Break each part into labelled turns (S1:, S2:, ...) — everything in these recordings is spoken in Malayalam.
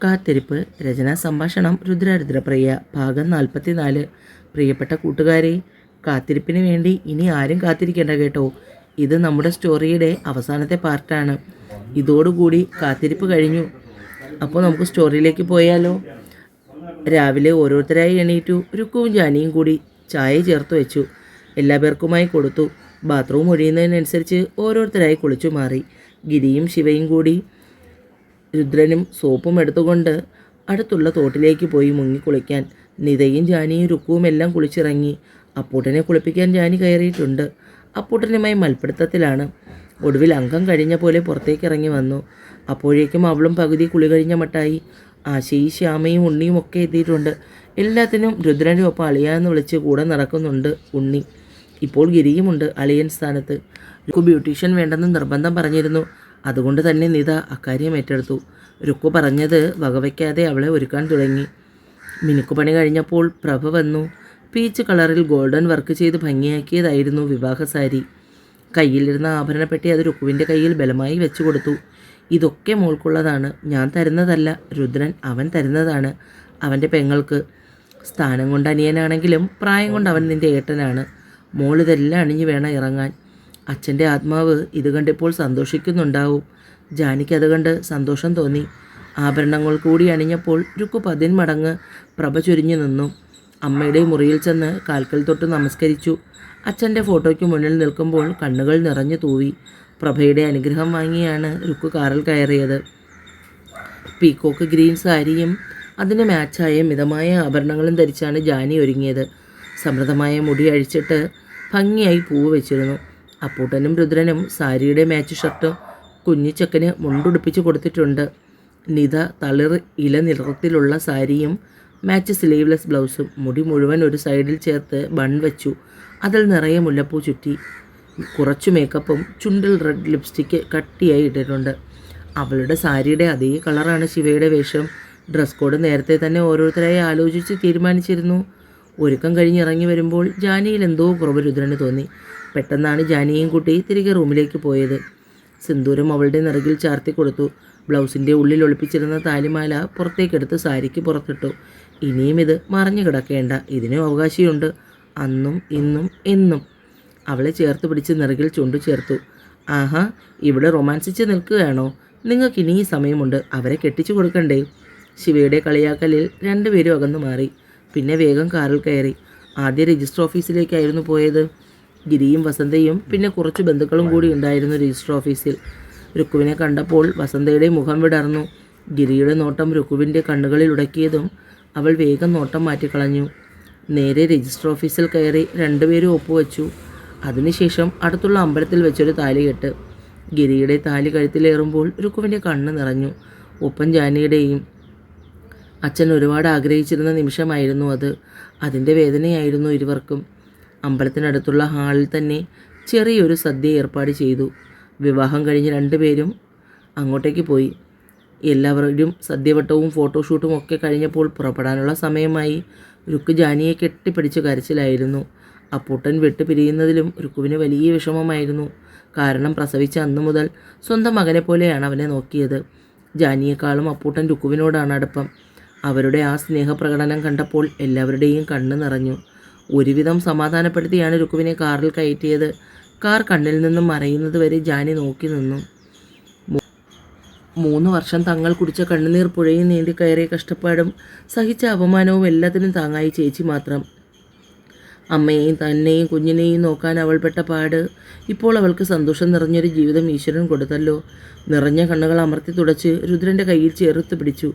S1: കാത്തിരിപ്പ്. രചനാ സംഭാഷണം രുദ്രരുദ്രപ്രിയ. ഭാഗം 44. പ്രിയപ്പെട്ട കൂട്ടുകാരെ, കാത്തിരിപ്പിന് വേണ്ടി ഇനി ആരും കാത്തിരിക്കേണ്ട കേട്ടോ. ഇത് നമ്മുടെ സ്റ്റോറിയുടെ അവസാനത്തെ പാർട്ടാണ്. ഇതോടുകൂടി കാത്തിരിപ്പ് കഴിഞ്ഞു. അപ്പോൾ നമുക്ക് സ്റ്റോറിയിലേക്ക് പോയാലോ? രാവിലെ ഓരോരുത്തരായി എണീറ്റു. രുക്കുവും ജാനിയും കൂടി ചായ ചേർത്ത് വെച്ചു. എല്ലാ പേർക്കുമായി കൊടുത്തു. ബാത്റൂം ഒഴിയുന്നതിനനുസരിച്ച് ഓരോരുത്തരായി കുളിച്ചു മാറി. ഗിരിയും ശിവയും കൂടി രുദ്രനും സോപ്പും എടുത്തുകൊണ്ട് അടുത്തുള്ള തോട്ടിലേക്ക് പോയി മുങ്ങിക്കുളിക്കാൻ. നിതയും ജാനിയും രുക്കുവും എല്ലാം കുളിച്ചിറങ്ങി. അപ്പൂട്ടനെ കുളിപ്പിക്കാൻ ജാനി കയറിയിട്ടുണ്ട്. അപ്പൂട്ടനുമായി മൽപ്പിടുത്തത്തിലാണ്. ഒടുവിൽ അംഗം കഴിഞ്ഞ പോലെ പുറത്തേക്ക് ഇറങ്ങി വന്നു. അപ്പോഴേക്കും അവളും പകുതി കുളി കഴിഞ്ഞ മട്ടായി. ആശയും ശ്യാമയും ഉണ്ണിയും ഒക്കെ എത്തിയിട്ടുണ്ട്. എല്ലാത്തിനും രുദ്രൻ്റെ ഒപ്പം അളിയാന്ന് വിളിച്ച് കൂടെ നടക്കുന്നുണ്ട് ഉണ്ണി. ഇപ്പോൾ ഗിരിയുമുണ്ട് അളിയൻ സ്ഥാനത്ത്. രുക്കു ബ്യൂട്ടീഷ്യൻ വേണ്ടെന്ന് നിർബന്ധം പറഞ്ഞിരുന്നു. അതുകൊണ്ട് തന്നെ നിത അക്കാര്യം ഏറ്റെടുത്തു. രുക്കു പറഞ്ഞത് വകവയ്ക്കാതെ അവളെ ഒരുക്കാൻ തുടങ്ങി. മിനുക്കുപണി കഴിഞ്ഞപ്പോൾ പ്രഭ വന്നു. പീച്ച് കളറിൽ ഗോൾഡൻ വർക്ക് ചെയ്ത് ഭംഗിയാക്കിയതായിരുന്നു വിവാഹ സാരി. കയ്യിലിരുന്ന ആഭരണപ്പെട്ടി അത് രുക്കുവിൻ്റെ കയ്യിൽ ബലമായി വെച്ചു കൊടുത്തു. ഇതൊക്കെ മോൾക്കുള്ളതാണ്, ഞാൻ തരുന്നതല്ല. രുദ്രൻ അവൻ തരുന്നതാണ്. അവൻ്റെ പെങ്ങൾക്ക്. സ്ഥാനം കൊണ്ട് അനിയനാണെങ്കിലും പ്രായം കൊണ്ട് അവൻ നിൻ്റെ ഏട്ടനാണ്. മോൾ ഇതെല്ലാം അണിഞ്ഞു വേണം ഇറങ്ങാൻ. അച്ഛൻ്റെ ആത്മാവ് ഇത് കണ്ടിപ്പോൾ സന്തോഷിക്കുന്നുണ്ടാവും. ജാനിക്ക് അത് കണ്ട് സന്തോഷം തോന്നി. ആഭരണങ്ങൾ കൂടി അണിഞ്ഞപ്പോൾ രുക്കു 10 മടങ്ങ് പ്രഭ ചുരിഞ്ഞു നിന്നു. അമ്മയുടെ മുറിയിൽ ചെന്ന് കാൽക്കൽ തൊട്ട് നമസ്കരിച്ചു. അച്ഛൻ്റെ ഫോട്ടോയ്ക്ക് മുന്നിൽ നിൽക്കുമ്പോൾ കണ്ണുകൾ നിറഞ്ഞു തൂവി. പ്രഭയുടെ അനുഗ്രഹം വാങ്ങിയാണ് രുക്കു കാറിൽ കയറിയത്. പീക്കോക്ക് ഗ്രീൻ സാരിയും അതിന് മാച്ചായ മിതമായ ആഭരണങ്ങളും ധരിച്ചാണ് ജാനി ഒരുങ്ങിയത്. സമൃദ്ധമായ മുടി അഴിച്ചിട്ട് ഭംഗിയായി പൂവ് വെച്ചിരുന്നു. അപ്പൂട്ടനും രുദ്രനും സാരിയുടെ മാച്ച് ഷർട്ടും കുഞ്ഞിച്ചക്കന് മുണ്ടുടുപ്പിച്ച് കൊടുത്തിട്ടുണ്ട്. നിത തളിർ ഇല നിറത്തിലുള്ള സാരിയും മാച്ച് സ്ലീവ്ലെസ് ബ്ലൗസും. മുടി മുഴുവൻ ഒരു സൈഡിൽ ചേർത്ത് ബൺ വെച്ചു. അതിൽ നിറയെ മുല്ലപ്പൂ ചുറ്റി. കുറച്ചു മേക്കപ്പും ചുണ്ടിൽ റെഡ് ലിപ്സ്റ്റിക്ക് കട്ടിയായി ഇട്ടിട്ടുണ്ട്. അവളുടെ സാരിയുടെ അതേ കളറാണ് ശിവയുടെ വേഷം. ഡ്രസ് കോഡ് നേരത്തെ തന്നെ ഓരോരുത്തരായി ആലോചിച്ച് തീരുമാനിച്ചിരുന്നു. ഒരുക്കം കഴിഞ്ഞിറങ്ങി വരുമ്പോൾ ജാനിയിൽ എന്തോ കുറവ് രുദ്രന് തോന്നി. പെട്ടെന്നാണ് ജാനിയെയും കൂട്ടി തിരികെ റൂമിലേക്ക് പോയത്. സിന്ദൂരം അവളുടെ നിറകിൽ ചാർത്തി കൊടുത്തു. ബ്ലൗസിൻ്റെ ഉള്ളിൽ ഒളിപ്പിച്ചിരുന്ന താലിമാല പുറത്തേക്കെടുത്ത് സാരിക്ക് പുറത്തിട്ടു. ഇനിയും ഇത് മറഞ്ഞു കിടക്കേണ്ട, ഇതിനും അവകാശിയുണ്ട്. അന്നും ഇന്നും എന്നും. അവളെ ചേർത്ത് പിടിച്ച് നിറകിൽ ചുണ്ടു ചേർത്തു. ആഹാ, ഇവിടെ റൊമാൻസിച്ച് നിൽക്കുകയാണോ? നിങ്ങൾക്കിനി ഈ സമയമുണ്ട്. അവരെ കെട്ടിച്ചു കൊടുക്കണ്ടേ? ശിവയുടെ കളിയാക്കലിൽ രണ്ടുപേരും അകന്നു മാറി. പിന്നെ വേഗം കാറിൽ കയറി. ആദ്യം രജിസ്റ്റർ ഓഫീസിലേക്കായിരുന്നു പോയത്. ഗിരിയും വസന്തയും പിന്നെ കുറച്ച് ബന്ധുക്കളും കൂടി ഉണ്ടായിരുന്നു രജിസ്റ്റർ ഓഫീസിൽ. രുക്കുവിനെ കണ്ടപ്പോൾ വസന്തയുടെ മുഖം വിടർന്നു. ഗിരിയുടെ നോട്ടം രുക്കുവിൻ്റെ കണ്ണുകളിൽ ഉടക്കിയതും അവൾ വേഗം നോട്ടം മാറ്റിക്കളഞ്ഞു. നേരെ രജിസ്റ്റർ ഓഫീസിൽ കയറി രണ്ടുപേരും ഒപ്പുവെച്ചു. അതിനുശേഷം അടുത്തുള്ള അമ്പലത്തിൽ വെച്ചൊരു താലികെട്ട്. ഗിരിയുടെ താലി കഴുത്തിലേറുമ്പോൾ രുക്കുവിൻ്റെ കണ്ണ് നിറഞ്ഞു. ഒപ്പം ജാനിയുടെയും. അച്ഛൻ ഒരുപാട് ആഗ്രഹിച്ചിരുന്ന നിമിഷമായിരുന്നു അത്. അതിൻ്റെ വേദനയായിരുന്നു ഇരുവർക്കും. അമ്പലത്തിനടുത്തുള്ള ഹാളിൽ തന്നെ ചെറിയൊരു സദ്യ ഏർപ്പാട് ചെയ്തു. വിവാഹം കഴിഞ്ഞ് രണ്ടുപേരും അങ്ങോട്ടേക്ക് പോയി. എല്ലാവരും സദ്യവട്ടവും ഫോട്ടോഷൂട്ടും ഒക്കെ കഴിഞ്ഞപ്പോൾ പുറപ്പെടാനുള്ള സമയമായി. രുക്ക് ജാനിയെ കെട്ടിപ്പിടിച്ച് കരച്ചിലായിരുന്നു. അപ്പൂട്ടൻ വിട്ടുപിരിയുന്നതിലും രുക്കുവിന് വലിയ വിഷമമായിരുന്നു. കാരണം പ്രസവിച്ച അന്നു മുതൽ സ്വന്തം മകനെ പോലെയാണ് അവനെ നോക്കിയത്. ജാനിയേക്കാളും അപ്പൂട്ടൻ രുക്കുവിനോടാണ് അടുപ്പം. അവരുടെ ആ സ്നേഹപ്രകടനം കണ്ടപ്പോൾ എല്ലാവരുടെയും കണ്ണ് നിറഞ്ഞു. ഒരുവിധം സമാധാനപ്പെടുത്തിയാണ് രുക്കുവിനെ കാറിൽ കയറ്റിയത്. കാർ കണ്ണിൽ നിന്നും മറയുന്നത് വരെ ജാനി നോക്കി നിന്നു. 3 വർഷം തങ്ങൾ കുടിച്ച കണ്ണുനീർ പുഴയും നീന്തി കയറിയ കഷ്ടപ്പാടും സഹിച്ച അപമാനവും എല്ലാത്തിനും താങ്ങായി ചേച്ചി മാത്രം. അമ്മയെയും തന്നെയും കുഞ്ഞിനെയും നോക്കാൻ അവൾ പെട്ട പാട്. ഇപ്പോൾ അവൾക്ക് സന്തോഷം നിറഞ്ഞൊരു ജീവിതം ഈശ്വരൻ കൊടുത്തല്ലോ. നിറഞ്ഞ കണ്ണുകൾ അമർത്തി തുടച്ച് രുദ്രൻ്റെ കയ്യിൽ ചേർത്ത് പിടിച്ചു.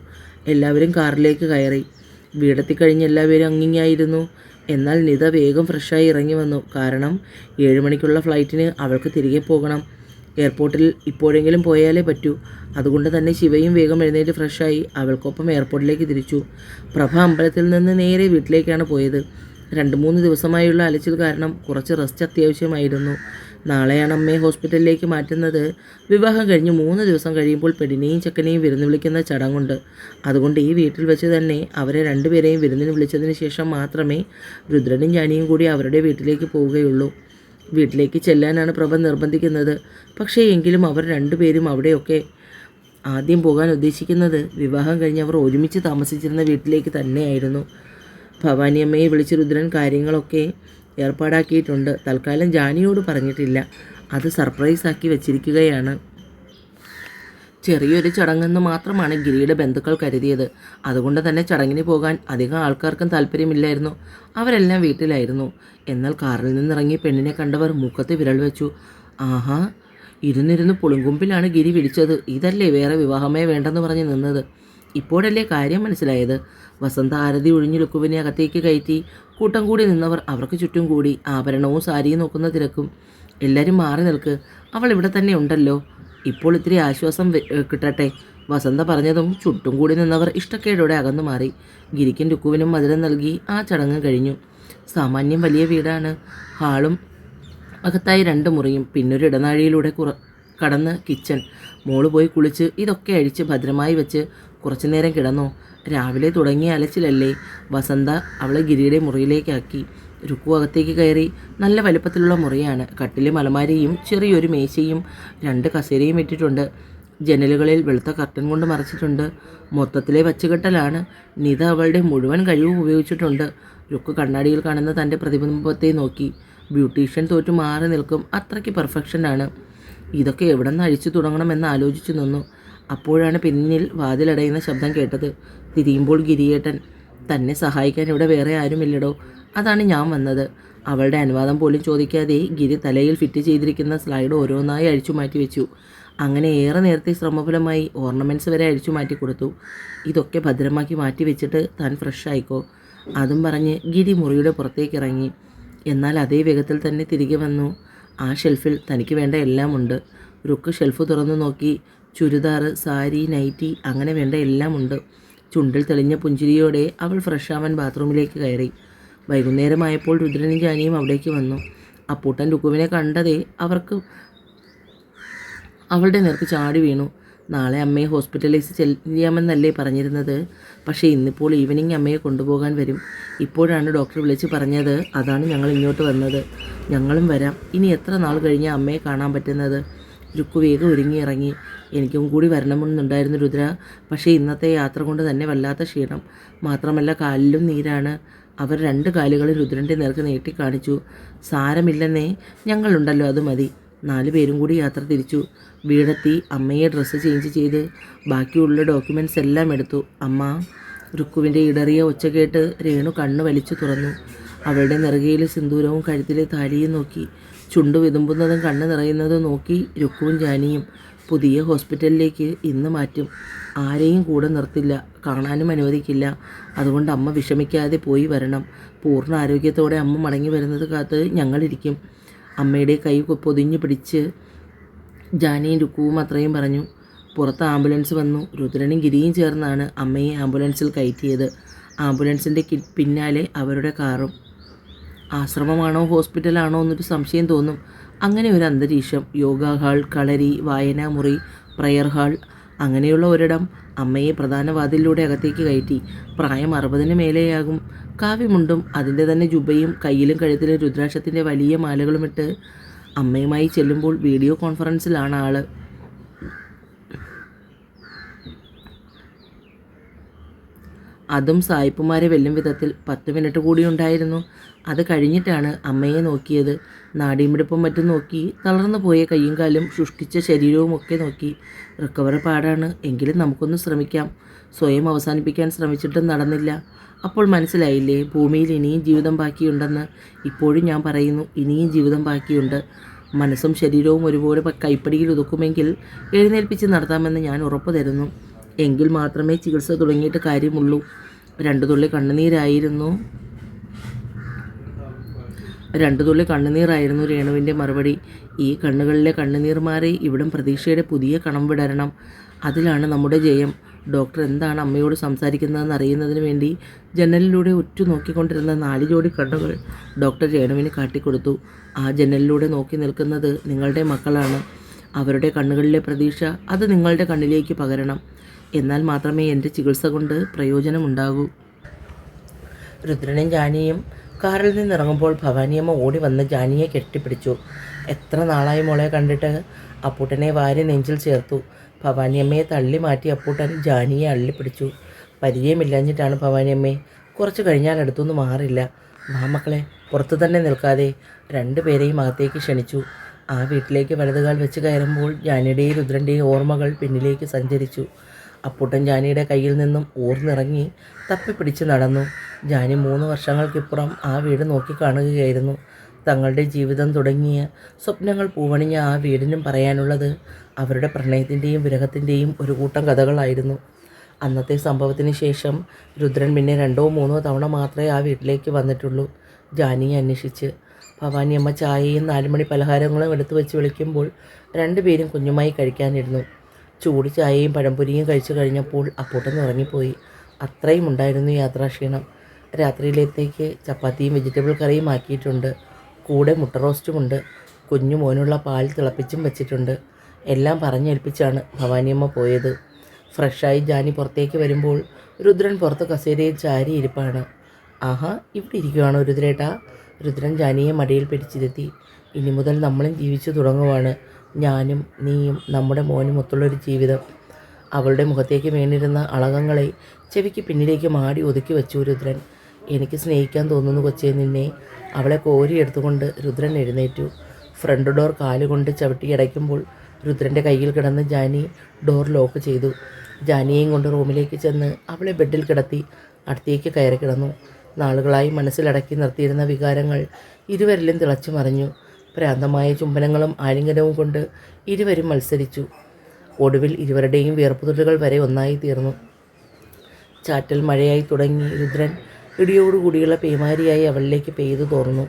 S1: എല്ലാവരും കാറിലേക്ക് കയറി. വീടെത്തിക്കഴിഞ്ഞ് എല്ലാവരും അങ്ങിങ്ങായിരുന്നു. എന്നാൽ നിത വേഗം ഫ്രഷായി ഇറങ്ങി വന്നു. കാരണം 7 മണിക്കുള്ള ഫ്ലൈറ്റിന് അവൾക്ക് തിരികെ പോകണം. എയർപോർട്ടിൽ ഇപ്പോഴെങ്കിലും പോയാലേ പറ്റൂ. അതുകൊണ്ട് തന്നെ ശിവയും വേഗം എഴുന്നേറ്റ് ഫ്രഷായി അവൾക്കൊപ്പം എയർപോർട്ടിലേക്ക് തിരിച്ചു. പ്രഭ അമ്പലത്തിൽ നിന്ന് നേരെ വീട്ടിലേക്കാണ് പോയത്. 2-3 ദിവസമായുള്ള അലച്ചിൽ കാരണം കുറച്ച് റെസ്റ്റ് അത്യാവശ്യമായിരുന്നു. നാളെയാണ് അമ്മയെ ഹോസ്പിറ്റലിലേക്ക് മാറ്റുന്നത്. വിവാഹം കഴിഞ്ഞ് 3 ദിവസം കഴിയുമ്പോൾ പെണ്ണിനെയും ചെക്കനെയും വിരുന്ന് വിളിക്കുന്ന ചടങ്ങുണ്ട്. അതുകൊണ്ട് ഈ വീട്ടിൽ വെച്ച് തന്നെ അവരെ രണ്ടുപേരെയും വിരുന്നിന് വിളിച്ചതിന് ശേഷം മാത്രമേ രുദ്രനും ജാനിയും കൂടി അവരുടെ വീട്ടിലേക്ക് പോവുകയുള്ളൂ. വീട്ടിലേക്ക് ചെല്ലാനാണ് പ്രഭ നിർബന്ധിക്കുന്നത്. പക്ഷേ എങ്കിലും അവർ രണ്ടുപേരും അവിടെയൊക്കെ ആദ്യം പോകാൻ ഉദ്ദേശിക്കുന്നത് വിവാഹം കഴിഞ്ഞ് അവർ ഒരുമിച്ച് താമസിച്ചിരുന്ന വീട്ടിലേക്ക് തന്നെയായിരുന്നു. ഭവാനിയമ്മയെ വിളിച്ച് രുദ്രൻ കാര്യങ്ങളൊക്കെ ഏർപ്പാടാക്കിയിട്ടുണ്ട്. തൽക്കാലം ജാനിയോട് പറഞ്ഞിട്ടില്ല. അത് സർപ്രൈസാക്കി വച്ചിരിക്കുകയാണ്. ചെറിയൊരു ചടങ്ങെന്ന് മാത്രമാണ് ഗിരിയുടെ ബന്ധുക്കൾ കരുതിയത്. അതുകൊണ്ട് തന്നെ ചടങ്ങിന് പോകാൻ അധികം ആൾക്കാർക്കും താല്പര്യമില്ലായിരുന്നു. അവരെല്ലാം വീട്ടിലായിരുന്നു. എന്നാൽ കാറിൽ നിന്നിറങ്ങി പെണ്ണിനെ കണ്ടവർ മുഖത്ത് വിരൽ വെച്ചു. ആഹാ, ഇരുന്നിരുന്ന് പുളുങ്കുമ്പിലാണ് ഗിരി വിളിച്ചത്. ഇതല്ലേ വേറെ വിവാഹമേ വേണ്ടെന്ന് പറഞ്ഞ് നിന്നത്. ഇപ്പോഴല്ലേ കാര്യം മനസ്സിലായത്. വസന്ത ആരതി ഒഴിഞ്ഞു ലുക്കുവിനെ അകത്തേക്ക് കയറ്റി. കൂട്ടം കൂടി നിന്നവർ അവർക്ക് ചുറ്റും കൂടി. ആഭരണവും സാരിയും നോക്കുന്ന തിരക്കും. എല്ലാവരും മാറി നിൽക്ക്, അവൾ ഇവിടെ തന്നെ ഉണ്ടല്ലോ, ഇപ്പോൾ ഇത്തിരി ആശ്വാസം കിട്ടട്ടെ. വസന്ത പറഞ്ഞതും ചുറ്റും കൂടി നിന്നവർ ഇഷ്ടക്കേടോടെ അകന്നു മാറി. ഗിരിക്കും ലുക്കുവിനും മധുരം നൽകി ആ ചടങ്ങ് കഴിഞ്ഞു. സാമാന്യം വലിയ വീടാണ്. ഹാളും അകത്തായി 2 മുറിയും പിന്നൊരു ഇടനാഴിയിലൂടെ കടന്ന് കിച്ചൺ. മോള് പോയി കുളിച്ച് ഇതൊക്കെ അഴിച്ച് ഭദ്രമായി വെച്ച് കുറച്ചു നേരം കിടന്നോ. രാവിലെ തുടങ്ങിയ അലച്ചിലല്ലേ. വസന്ത അവളെ ഗിരിയുടെ മുറിയിലേക്കാക്കി. രുക്കു അകത്തേക്ക് കയറി. നല്ല വലുപ്പത്തിലുള്ള മുറിയാണ്. കട്ടിലും അലമാരിയും ചെറിയൊരു മേശയും 2 കസേരയും ഇട്ടിട്ടുണ്ട്. ജനലുകളിൽ വെളുത്ത കർട്ടൻ കൊണ്ട് മറച്ചിട്ടുണ്ട്. മൊത്തത്തിലെ വച്ചുകെട്ടലാണ്. നിത അവളുടെ മുഴുവൻ കഴിവും ഉപയോഗിച്ചിട്ടുണ്ട്. രുക്കു കണ്ണാടിയിൽ കാണുന്ന തൻ്റെ പ്രതിബിംബത്തെ നോക്കി. ബ്യൂട്ടീഷ്യൻ തോറ്റു മാറി നിൽക്കും, അത്രയ്ക്ക് പെർഫെക്ഷനാണ്. ഇതൊക്കെ എവിടെ നിന്ന് അഴിച്ചു തുടങ്ങണമെന്ന് ആലോചിച്ചു നിന്നു. അപ്പോഴാണ് പിന്നിൽ വാതിലടയുന്ന ശബ്ദം കേട്ടത്. തിരിയുമ്പോൾ ഗിരിയേട്ടൻ. തന്നെ സഹായിക്കാൻ ഇവിടെ വേറെ ആരുമില്ലടോ, അതാണ് ഞാൻ വന്നത്. അവളുടെ അനുവാദം പോലും ചോദിക്കാതെ ഗിരി തലയിൽ ഫിറ്റ് ചെയ്തിരിക്കുന്ന സ്ലൈഡ് ഓരോന്നായി അഴിച്ചു മാറ്റി വെച്ചു. അങ്ങനെ ഏറെ നേരത്തെ ശ്രമഫലമായി ഓർണമെൻറ്റ്സ് വരെ അഴിച്ചു മാറ്റി കൊടുത്തു. ഇതൊക്കെ ഭദ്രമാക്കി മാറ്റി വെച്ചിട്ട് താൻ ഫ്രഷ് ആയിക്കോ. അതും പറഞ്ഞ് ഗിരി മുറിയുടെ പുറത്തേക്ക് ഇറങ്ങി. എന്നാൽ അതേ വേഗത്തിൽ തന്നെ തിരികെ വന്നു. ആ ഷെൽഫിൽ തനിക്ക് വേണ്ട എല്ലാം ഉണ്ട്. റുക്ക് ഷെൽഫ് തുറന്നു നോക്കി. ചുരിദാർ, സാരി, നൈറ്റി, അങ്ങനെ വേണ്ട എല്ലാം ഉണ്ട്. ചുണ്ടിൽ തെളിഞ്ഞ പുഞ്ചിരിയോടെ അവൾ ഫ്രഷ് ആവാൻ ബാത്റൂമിലേക്ക് കയറി. വൈകുന്നേരമായപ്പോൾ രുദ്രനും ജാനിയും അവിടേക്ക് വന്നു. അപ്പൂട്ടൻ രുക്കുവിനെ കണ്ടതേ അവളുടെ നേർക്ക് ചാടി വീണു. നാളെ അമ്മയെ ഹോസ്പിറ്റലൈസ് ചെയ്യാമെന്നല്ലേ പറഞ്ഞിരുന്നത്. പക്ഷേ ഇന്നിപ്പോൾ ഈവനിങ് അമ്മയെ കൊണ്ടുപോകാൻ വരും. ഇപ്പോഴാണ് ഡോക്ടർ വിളിച്ച് പറഞ്ഞത്. അതാണ് ഞങ്ങൾ ഇങ്ങോട്ട് വന്നത്. ഞങ്ങളും വരാം. ഇനി എത്ര നാൾ കഴിഞ്ഞ് അമ്മയെ കാണാൻ പറ്റുന്നത്. രുക്കു വേഗം ഒരുങ്ങിയിറങ്ങി. എനിക്കും കൂടി വരണമെന്നുണ്ടായിരുന്നു രുദ്ര. പക്ഷേ ഇന്നത്തെ യാത്ര കൊണ്ട് തന്നെ വല്ലാത്ത ക്ഷീണം. മാത്രമല്ല കാലിലും നീരാണ്. അവർ 2 കാലുകളും രുദ്രൻ്റെ നേർക്ക് നീട്ടിക്കാണിച്ചു. സാരമില്ലെന്നേ, ഞങ്ങളുണ്ടല്ലോ, അത് മതി. 4 പേരും കൂടി യാത്ര തിരിച്ചു. വീടെത്തി അമ്മയെ ഡ്രസ്സ് ചേഞ്ച് ചെയ്ത് ബാക്കിയുള്ള ഡോക്യുമെൻറ്റ്സ് എല്ലാം എടുത്തു. അമ്മ. രുക്കുവിൻ്റെ ഇടറിയ ഒച്ച കേട്ട് രേണു കണ്ണ് വലിച്ചു തുറന്നു. അവളുടെ നെറുകയിലെ സിന്ദൂരവും കഴുത്തിലെ താലിയും നോക്കി. ചുണ്ടു വിതുമ്പുന്നതും കണ്ണ് നിറയുന്നതും നോക്കി രുക്കുവും ജാനിയും. പുതിയ ഹോസ്പിറ്റലിലേക്ക് ഇന്ന് മാറ്റും. ആരെയും കൂടെ നിർത്തില്ല, കാണാനും അനുവദിക്കില്ല. അതുകൊണ്ട് അമ്മ വിഷമിക്കാതെ പോയി വരണം. പൂർണ്ണ ആരോഗ്യത്തോടെ അമ്മ മടങ്ങി വരുന്നത് കാത്ത് ഞങ്ങളിരിക്കും. അമ്മയുടെ കൈ പൊതിഞ്ഞു പിടിച്ച് ജാനിയും രുക്കുവും അത്രയും പറഞ്ഞു. പുറത്ത് ആംബുലൻസ് വന്നു. രുദ്രനും ഗിരിയും ചേർന്നാണ് അമ്മയെ ആംബുലൻസിൽ കയറ്റിയത്. ആംബുലൻസിൻ്റെ പിന്നാലെ അവരുടെ കാറും. ആശ്രമമാണോ ഹോസ്പിറ്റലാണോ എന്നൊരു സംശയം തോന്നും. അങ്ങനെ ഒരു അന്തരീക്ഷം. യോഗ ഹാൾ, കളരി, വായനാമുറി, പ്രയർ ഹാൾ, അങ്ങനെയുള്ള ഒരിടം. അമ്മയെ പ്രധാന വാതിലിലൂടെ അകത്തേക്ക് കയറ്റി. പ്രായം 60-ന് മേലെയാകും. കാവ്യമുണ്ടും അതിൻ്റെ തന്നെ ജുബയും കയ്യിലും കഴുത്തിലും രുദ്രാക്ഷത്തിൻ്റെ വലിയ മാലകളുമിട്ട് അമ്മയുമായി ചെല്ലുമ്പോൾ വീഡിയോ കോൺഫറൻസിലാണ് ആള്. അതും സായിപ്പുമാരെ വെല്ലും വിധത്തിൽ. 10 മിനിറ്റ് കൂടി ഉണ്ടായിരുന്നു. അത് കഴിഞ്ഞിട്ടാണ് അമ്മയെ നോക്കിയത്. നാടിമിടിപ്പും മറ്റും നോക്കി. തളർന്നു പോയ കയ്യും കാലും ശുഷ്കിച്ച ശരീരവും ഒക്കെ നോക്കി. റിക്കവറി പാടാണ്, എങ്കിലും നമുക്കൊന്ന് ശ്രമിക്കാം. സ്വയം അവസാനിപ്പിക്കാൻ ശ്രമിച്ചിട്ടും നടന്നില്ല. അപ്പോൾ മനസ്സിലായില്ലേ, ഭൂമിയിൽ ഇനിയും ജീവിതം ബാക്കിയുണ്ടെന്ന്. ഇപ്പോഴും ഞാൻ പറയുന്നു, ഇനിയും ജീവിതം ബാക്കിയുണ്ട്. മനസ്സും ശരീരവും ഒരുപോലെ കൈപ്പടിയിൽ ഒതുക്കുമെങ്കിൽ എഴുന്നേൽപ്പിച്ച് നടത്താമെന്ന് ഞാൻ ഉറപ്പ് തരുന്നു. എങ്കിൽ മാത്രമേ ചികിത്സ തുടങ്ങിയിട്ട് കാര്യമുള്ളൂ. 2 തുള്ളി കണ്ണുനീരായിരുന്നു രേണുവിൻ്റെ മറുപടി. ഈ കണ്ണുകളിലെ കണ്ണുനീർ മാറി ഇവിടം പ്രതീക്ഷയുടെ പുതിയ കണം വിടരണം. അതിലാണ് നമ്മുടെ ജയം. ഡോക്ടർ എന്താണ് അമ്മയോട് സംസാരിക്കുന്നതെന്ന് അറിയുന്നതിന് വേണ്ടി ജനലിലൂടെ ഉറ്റുനോക്കിക്കൊണ്ടിരുന്ന 4 ജോഡി കണ്ണുകൾ ഡോക്ടർ രേണുവിന് കാട്ടിക്കൊടുത്തു. ആ ജനലിലൂടെ നോക്കി നിൽക്കുന്നത് നിങ്ങളുടെ മക്കളാണ്. അവരുടെ കണ്ണുകളിലെ പ്രതീക്ഷ അത് നിങ്ങളുടെ കണ്ണിലേക്ക് പകരണം. എന്നാൽ മാത്രമേ എൻ്റെ ചികിത്സ കൊണ്ട് പ്രയോജനമുണ്ടാകൂ. രുദ്രനും ജാനിയും കാറിൽ നിന്നിറങ്ങുമ്പോൾ ഭവാനിയമ്മ ഓടി വന്ന് ജാനിയെ കെട്ടിപ്പിടിച്ചു. എത്ര നാളായി മോളെ കണ്ടിട്ട്. അപ്പൂട്ടനെ വാരി നെഞ്ചിൽ ചേർത്തു. ഭവാനിയമ്മയെ തള്ളി മാറ്റി അപ്പൂട്ടൻ ജാനിയെ അള്ളിപ്പിടിച്ചു. പരിചയമില്ലാഞ്ഞിട്ടാണ് ഭവാനിയമ്മേ, കുറച്ച് കഴിഞ്ഞാൽ അടുത്തൊന്നും മാറില്ല. വാ മക്കളെ, പുറത്തു തന്നെ നിൽക്കാതെ. രണ്ടുപേരെയും അകത്തേക്ക് ക്ഷണിച്ചു. ആ വീട്ടിലേക്ക് വലതുകാൽ വെച്ച് കയറുമ്പോൾ ജാനിയുടെയും രുദ്രൻ്റെയും ഓർമ്മകൾ പിന്നിലേക്ക് സഞ്ചരിച്ചു. അപ്പൂട്ടൻ ജാനിയുടെ കയ്യിൽ നിന്നും ഊർന്നിറങ്ങി തപ്പിപ്പിടിച്ച് നടന്നു. ജാനി 3 വർഷങ്ങൾക്കിപ്പുറം ആ വീട് നോക്കിക്കാണുകയായിരുന്നു. തങ്ങളുടെ ജീവിതം തുടങ്ങിയ സ്വപ്നങ്ങൾ പൂവണിഞ്ഞ ആ വീടിനും പറയാനുള്ളത് അവരുടെ പ്രണയത്തിൻ്റെയും വിരഹത്തിൻ്റെയും ഒരു കൂട്ടം കഥകളായിരുന്നു. അന്നത്തെ സംഭവത്തിന് ശേഷം രുദ്രൻ പിന്നെ 2 or 3 തവണ മാത്രമേ ആ വീട്ടിലേക്ക് വന്നിട്ടുള്ളൂ. ജാനിയെ അന്വേഷിച്ച് ഭവാനിയമ്മ ചായയും 4 മണി പലഹാരങ്ങളും എടുത്തു വെച്ച് വിളിക്കുമ്പോൾ രണ്ടുപേരും കുഞ്ഞുമായി കഴിക്കാനിരുന്നു. ചൂട് ചായയും പഴംപൊരിയും കഴിച്ചു കഴിഞ്ഞപ്പോൾ അപ്പൂട്ടൻ ഉറങ്ങിപ്പോയി. അത്രയും ഉണ്ടായിരുന്നു യാത്രാക്ഷീണം. രാത്രിയിലത്തേക്ക് ചപ്പാത്തിയും വെജിറ്റബിൾ കറിയും ആക്കിയിട്ടുണ്ട്. കൂടെ മുട്ട റോസ്റ്റുമുണ്ട്. കുഞ്ഞു മോനുള്ള പാൽ തിളപ്പിച്ചും വെച്ചിട്ടുണ്ട്. എല്ലാം പറഞ്ഞേൽപ്പിച്ചാണ് ഭവാനിയമ്മ പോയത്. ഫ്രഷായി ജാനി പുറത്തേക്ക് വരുമ്പോൾ രുദ്രൻ പുറത്ത് കസേരയിൽ ചാരി ഇരിപ്പാണ്. ആഹാ, ഇവിടെ ഇരിക്കുവാണോ രുദ്രേട്ടാ? രുദ്രൻ ജാനിയെ മടിയിൽ പിടിച്ചിരുത്തി. ഇനി മുതൽ നമ്മളും ജീവിച്ചു തുടങ്ങുവാണ്. ഞാനും നീയും നമ്മുടെ മോനും ഒത്തുള്ളൊരു ജീവിതം. അവളുടെ മുഖത്തേക്ക് വീണിരുന്ന അളകങ്ങളെ ചെവിക്ക് പിന്നിലേക്ക് മാടി ഒതുക്കി വെച്ചു രുദ്രൻ. എനിക്ക് സ്നേഹിക്കാൻ തോന്നുന്നു കൊച്ചേ നിന്നെ. അവളെ കോരിയെടുത്തുകൊണ്ട് രുദ്രൻ എഴുന്നേറ്റു. ഫ്രണ്ട് ഡോർ കാലുകൊണ്ട് ചവിട്ടി അടയ്ക്കുമ്പോൾ രുദ്രൻ്റെ കയ്യിൽ കിടന്ന് ജാനി ഡോർ ലോക്ക് ചെയ്തു. ജാനിയെയും കൊണ്ട് റൂമിലേക്ക് ചെന്ന് അവളെ ബെഡിൽ കിടത്തി അടുത്തേക്ക് കയറി കിടന്നു. നാളുകളായി മനസ്സിലടക്കി നിർത്തിയിരുന്ന വികാരങ്ങൾ ഇരുവരിലും തിളച്ചു മറിഞ്ഞു. ഭ്രാന്തമായ ചുംബനങ്ങളും ആലിംഗനവും കൊണ്ട് ഇരുവരും മത്സരിച്ചു. ഒടുവിൽ ഇരുവരുടെയും വിയർപ്പുതുള്ളികൾ വരെ ഒന്നായി തീർന്നു. ചാറ്റൽ മഴയായി തുടങ്ങി രുദ്രൻ ഇടിയോടുകൂടിയുള്ള പേമാരിയായി അവളിലേക്ക് പെയ്തു തോർന്നു.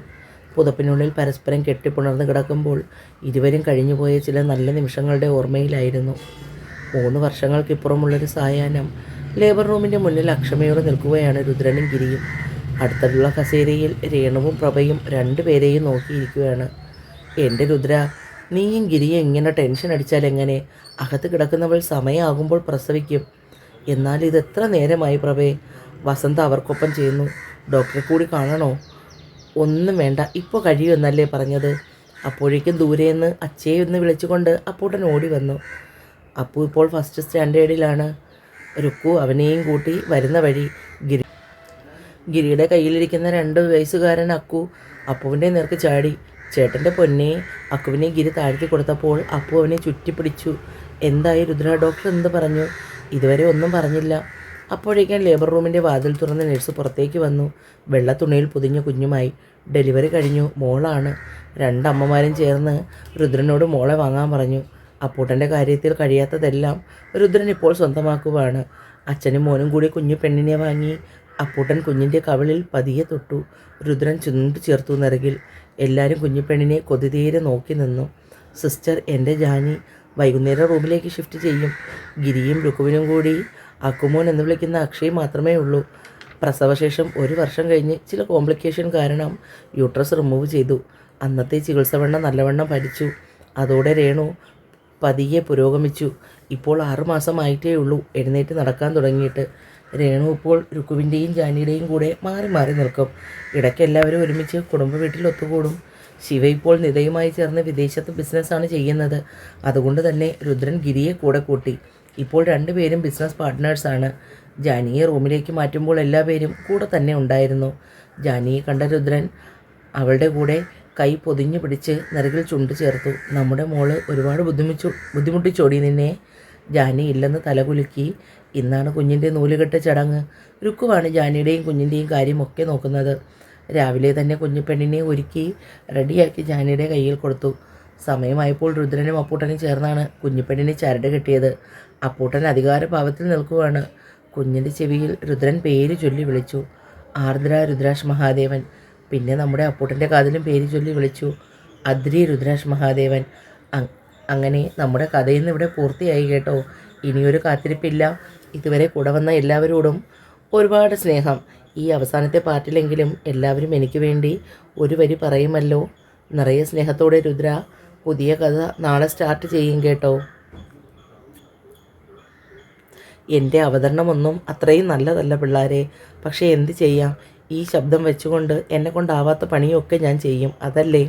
S1: പുതപ്പിനുള്ളിൽ പരസ്പരം കെട്ടിപ്പുണർന്ന് കിടക്കുമ്പോൾ ഇരുവരും കഴിഞ്ഞുപോയ ചില നല്ല നിമിഷങ്ങളുടെ ഓർമ്മയിലായിരുന്നു. 3 വർഷങ്ങൾക്കിപ്പുറമുള്ളൊരു സായാഹ്നം ലേബർ റൂമിൻ്റെ മുന്നിൽ അക്ഷമയോടെ നിൽക്കുകയാണ് രുദ്രനും ഗിരിയും. അടുത്തുള്ള കസേരയിൽ രേണുവും പ്രഭയും രണ്ടുപേരെയും നോക്കിയിരിക്കുകയാണ്. എൻ്റെ രുദ്ര, നീയും ഗിരിയും ഇങ്ങനെ ടെൻഷൻ അടിച്ചാൽ എങ്ങനെ? അകത്ത് കിടക്കുന്നവൾ സമയമാകുമ്പോൾ പ്രസവിക്കും. എന്നാൽ ഇതെത്ര നേരമായി പ്രഭേ? വസന്ത അവർക്കൊപ്പം ചെയ്യുന്നു. ഡോക്ടറെ കൂടി കാണണോ? ഒന്നും വേണ്ട, ഇപ്പോൾ കഴിയുമെന്നല്ലേ പറഞ്ഞത്? അപ്പോഴേക്കും ദൂരെയെന്ന് അച്ഛയെ ഒന്ന് വിളിച്ചുകൊണ്ട് അപ്പൂട്ടൻ ഓടി വന്നു. അപ്പു ഇപ്പോൾ ഫസ്റ്റ് സ്റ്റാൻഡേർഡിലാണ്. രുക്കു അവനെയും കൂട്ടി വരുന്ന വഴി. ഗിരിയുടെ കയ്യിലിരിക്കുന്ന 2 വയസ്സുകാരൻ അക്കു അപ്പുവിൻ്റെ നേർക്ക് ചാടി. ചേട്ടൻ്റെ പൊന്നെ. അക്കുവിനെ ഗിരി താഴ്ത്തി കൊടുത്തപ്പോൾ അപ്പു അവനെ ചുറ്റിപ്പിടിച്ചു. എന്തായി രുദ്ര, ഡോക്ടർ എന്ത് പറഞ്ഞു? ഇതുവരെ ഒന്നും പറഞ്ഞില്ല. അപ്പോഴേക്കും ലേബർ റൂമിൻ്റെ വാതിൽ തുറന്ന് നഴ്സ് പുറത്തേക്ക് വന്നു. വെള്ള തുണിയിൽ പൊതിഞ്ഞ കുഞ്ഞുമായി. ഡെലിവറി കഴിഞ്ഞു, മോളാണ്. 2 അമ്മമാരും ചേർന്ന് രുദ്രനോട് മോളെ വാങ്ങാൻ പറഞ്ഞു. അപ്പൂട്ടൻ്റെ കാര്യത്തിൽ കഴിയാത്തതെല്ലാം രുദ്രൻ ഇപ്പോൾ സ്വന്തമാക്കുവാണ്. അച്ഛനും മോനും കൂടി കുഞ്ഞു പെണ്ണിനെ വാങ്ങി. അപ്പൂട്ടൻ കുഞ്ഞിൻ്റെ കവിളിൽ പതിയെ തൊട്ടു. രുദ്രൻ ചുണ്ടു ചേർത്തു നിറകിൽ. എല്ലാവരും കുഞ്ഞുപെണ്ണിനെ കൊതിതീരെ നോക്കി നിന്നു. സിസ്റ്റർ, എൻ്റെ ജാനി വൈകുന്നേരം റൂമിലേക്ക് ഷിഫ്റ്റ് ചെയ്യും. ഗിരിയും രുക്കുവിനും കൂടി അക്കുമോൻ എന്ന് വിളിക്കുന്ന അക്ഷയ് മാത്രമേ ഉള്ളൂ. പ്രസവശേഷം 1 വർഷം കഴിഞ്ഞ് ചില കോംപ്ലിക്കേഷൻ കാരണം യൂട്രസ് റിമൂവ് ചെയ്തു. അന്നത്തെ ചികിത്സ നല്ലവണ്ണം ഭരിച്ചു. അതോടെ രേണു പതിയെ പുരോഗമിച്ചു. ഇപ്പോൾ 6 മാസമായിട്ടേ ഉള്ളൂ എഴുന്നേറ്റ് നടക്കാൻ തുടങ്ങിയിട്ട്. രേണു ഇപ്പോൾ രുക്കുവിൻ്റെയും ജാനിയുടെയും കൂടെ മാറി മാറി നിൽക്കും. ഇടയ്ക്ക് എല്ലാവരും ഒരുമിച്ച് കുടുംബ വീട്ടിൽ ഒത്തുകൂടും. ശിവ ഇപ്പോൾ നിതയുമായി ചേർന്ന് വിദേശത്ത് ബിസിനസ്സാണ് ചെയ്യുന്നത്. അതുകൊണ്ട് തന്നെ രുദ്രൻ ഗിരിയെ കൂടെ കൂട്ടി. ഇപ്പോൾ 2 പേരും ബിസിനസ് പാർട്ട്നേഴ്സാണ്. ജാനിയെ റൂമിലേക്ക് മാറ്റുമ്പോൾ എല്ലാവരും കൂടെ തന്നെ ഉണ്ടായിരുന്നു. ജാനിയെ കണ്ട രുദ്രൻ അവളുടെ കൂടെ കൈ പൊതിഞ്ഞു പിടിച്ച് നിറകിൽ ചുണ്ട് ചേർത്തു. നമ്മുടെ മോള് ഒരുപാട് ബുദ്ധിമുട്ടിച്ചോടി നിന്നെ. ജാനി ഇല്ലെന്ന് തലകുലുക്കി. ഇന്നാണ് കുഞ്ഞിൻ്റെ നൂലുകെട്ട് ചടങ്ങ്. രുക്കുവാണ് ജാനിയുടെയും കുഞ്ഞിൻ്റെയും കാര്യമൊക്കെ നോക്കുന്നത്. രാവിലെ തന്നെ കുഞ്ഞുപെണ്ണിനെ ഒരുക്കി റെഡിയാക്കി ജാനിയുടെ കയ്യിൽ കൊടുത്തു. സമയമായപ്പോൾ രുദ്രനും അപ്പൂട്ടനും ചേർന്നാണ് കുഞ്ഞുപെണ്ണിനെ ചരട് കെട്ടിയത്. അപ്പൂട്ടൻ അധികാരഭാവത്തിൽ നിൽക്കുവാണ്. കുഞ്ഞിൻ്റെ ചെവിയിൽ രുദ്രൻ പേര് ചൊല്ലി വിളിച്ചു. ആർദ്ര രുദ്രാഷ് മഹാദേവൻ. പിന്നെ നമ്മുടെ അപ്പൂട്ടൻ്റെ കാതിലും പേര് ചൊല്ലി വിളിച്ചു. അദ്രി രുദ്രാഷ് മഹാദേവൻ. അങ്ങനെ നമ്മുടെ കഥയിന്ന് ഇവിടെ പൂർത്തിയായി കേട്ടോ. ഇനിയൊരു കാത്തിരിപ്പില്ല. ഇതുവരെ കൂടെ വന്ന എല്ലാവരോടും ഒരുപാട് സ്നേഹം. ഈ അവസാനത്തെ പാർട്ടിലെങ്കിലും എല്ലാവരും എനിക്ക് വേണ്ടി ഒരു വരി പറയുമല്ലോ. നിറയെ സ്നേഹത്തോടെ രുദ്ര. പുതിയ കഥ നാളെ സ്റ്റാർട്ട് ചെയ്യും കേട്ടോ. എൻ്റെ അവതരണമൊന്നും അത്രയും നല്ലതല്ല പിള്ളാരെ. പക്ഷേ എന്ത് ചെയ്യാം, ഈ ശബ്ദം വെച്ചുകൊണ്ട് എന്നെ കൊണ്ടാവാത്ത പണിയൊക്കെ ഞാൻ ചെയ്യും. അതല്ലേ